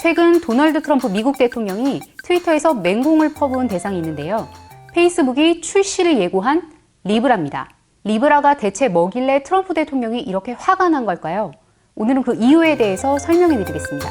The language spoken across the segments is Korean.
최근 도널드 트럼프 미국 대통령이 트위터에서 맹공을 퍼부은 대상이 있는데요. 페이스북이 출시를 예고한 리브라입니다. 리브라가 대체 뭐길래 트럼프 대통령이 이렇게 화가 난 걸까요? 오늘은 그 이유에 대해서 설명해 드리겠습니다.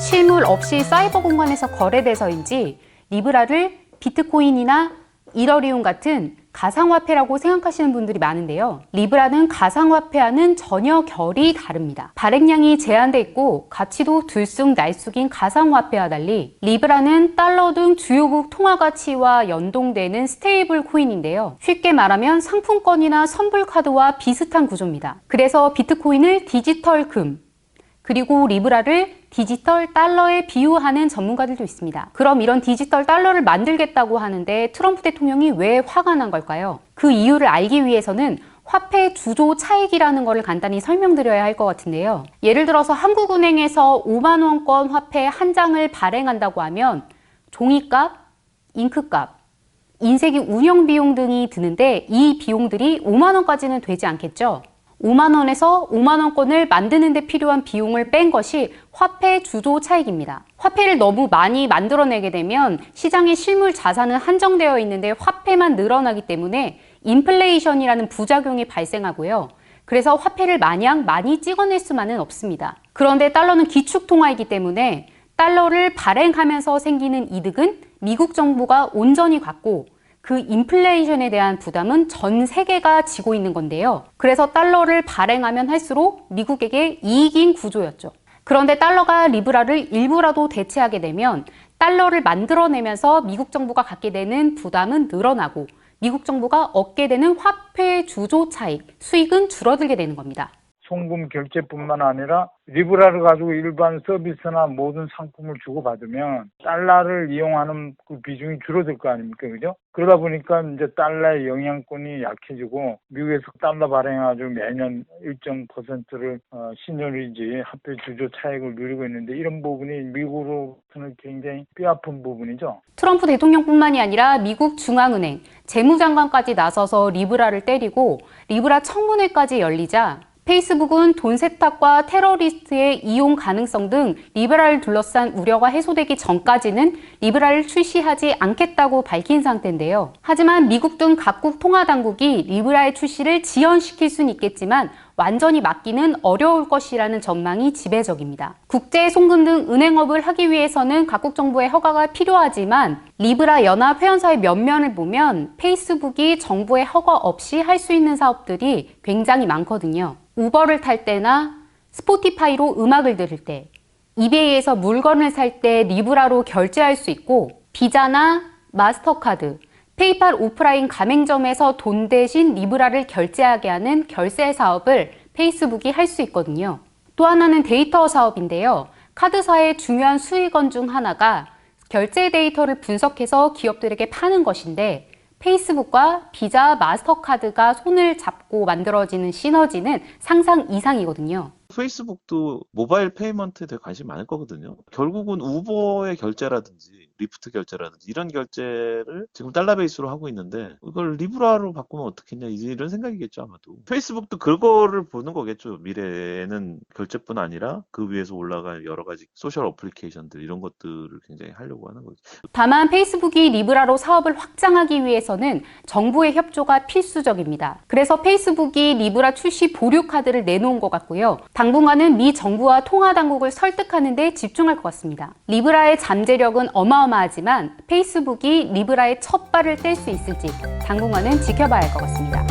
실물 없이 사이버 공간에서 거래돼서인지 리브라를 비트코인이나 이더리움 같은 가상화폐라고 생각하시는 분들이 많은데요. 리브라는 가상화폐와는 전혀 결이 다릅니다. 발행량이 제한돼 있고 가치도 들쑥날쑥인 가상화폐와 달리 리브라는 달러 등 주요국 통화가치와 연동되는 스테이블 코인인데요. 쉽게 말하면 상품권이나 선불카드와 비슷한 구조입니다. 그래서 비트코인을 디지털 금, 그리고 리브라를 디지털 달러에 비유하는 전문가들도 있습니다. 그럼 이런 디지털 달러를 만들겠다고 하는데 트럼프 대통령이 왜 화가 난 걸까요? 그 이유를 알기 위해서는 화폐 주조 차익이라는 것을 간단히 설명드려야 할 것 같은데요. 예를 들어서 한국은행에서 5만 원권 화폐 한 장을 발행한다고 하면 종이값, 잉크값, 인쇄기 운영 비용 등이 드는데 이 비용들이 5만 원까지는 되지 않겠죠? 5만 원에서 5만 원권을 만드는 데 필요한 비용을 뺀 것이 화폐 주조 차익입니다. 화폐를 너무 많이 만들어내게 되면 시장의 실물 자산은 한정되어 있는데 화폐만 늘어나기 때문에 인플레이션이라는 부작용이 발생하고요. 그래서 화폐를 마냥 많이 찍어낼 수만은 없습니다. 그런데 달러는 기축통화이기 때문에 달러를 발행하면서 생기는 이득은 미국 정부가 온전히 갖고 그 인플레이션에 대한 부담은 전 세계가 지고 있는 건데요. 그래서 달러를 발행하면 할수록 미국에게 이익인 구조였죠. 그런데 달러가 리브라를 일부라도 대체하게 되면 달러를 만들어내면서 미국 정부가 갖게 되는 부담은 늘어나고 미국 정부가 얻게 되는 화폐 주조 차익, 수익은 줄어들게 되는 겁니다. 송금 결제뿐만 아니라 리브라를 가지고 일반 서비스나 모든 상품을 주고받으면 달러를 이용하는 그 비중이 줄어들 거 아닙니까? 그죠? 그러다 보니까 이제 달러의 영향권이 약해지고 미국에서 달러 발행해가지고 매년 일정 퍼센트를 신효리지 화폐 주조 차익을 누리고 있는데 이런 부분이 미국으로서는 굉장히 뼈아픈 부분이죠. 트럼프 대통령뿐만이 아니라 미국 중앙은행, 재무장관까지 나서서 리브라를 때리고 리브라 청문회까지 열리자 페이스북은 돈 세탁과 테러리스트의 이용 가능성 등 리브라를 둘러싼 우려가 해소되기 전까지는 리브라를 출시하지 않겠다고 밝힌 상태인데요. 하지만 미국 등 각국 통화당국이 리브라의 출시를 지연시킬 수는 있겠지만 완전히 막기는 어려울 것이라는 전망이 지배적입니다. 국제 송금 등 은행업을 하기 위해서는 각국 정부의 허가가 필요하지만 리브라 연합 회원사의 면면을 보면 페이스북이 정부의 허가 없이 할 수 있는 사업들이 굉장히 많거든요. 우버를 탈 때나 스포티파이로 음악을 들을 때, 이베이에서 물건을 살 때 리브라로 결제할 수 있고 비자나 마스터카드, 페이팔 오프라인 가맹점에서 돈 대신 리브라를 결제하게 하는 결제 사업을 페이스북이 할 수 있거든요. 또 하나는 데이터 사업인데요. 카드사의 중요한 수익원 중 하나가 결제 데이터를 분석해서 기업들에게 파는 것인데 페이스북과 비자, 마스터카드가 손을 잡고 만들어지는 시너지는 상상 이상이거든요. 페이스북도 모바일 페이먼트에 되게 관심이 많을 거거든요. 결국은 우버의 결제라든지 리프트 결제라든지 이런 결제를 지금 달러 베이스로 하고 있는데 이걸 리브라로 바꾸면 어떻겠냐 이런 생각이겠죠 아마도. 페이스북도 그거를 보는 거겠죠. 미래에는 결제뿐 아니라 그 위에서 올라갈 여러 가지 소셜 어플리케이션들 이런 것들을 굉장히 하려고 하는 거죠. 다만 페이스북이 리브라로 사업을 확장하기 위해서는 정부의 협조가 필수적입니다. 그래서 페이스북이 리브라 출시 보류 카드를 내놓은 것 같고요. 당분간은 미 정부와 통화당국을 설득하는 데 집중할 것 같습니다. 리브라의 잠재력은 어마어마하지만 페이스북이 리브라의 첫 발을 뗄 수 있을지 당분간은 지켜봐야 할 것 같습니다.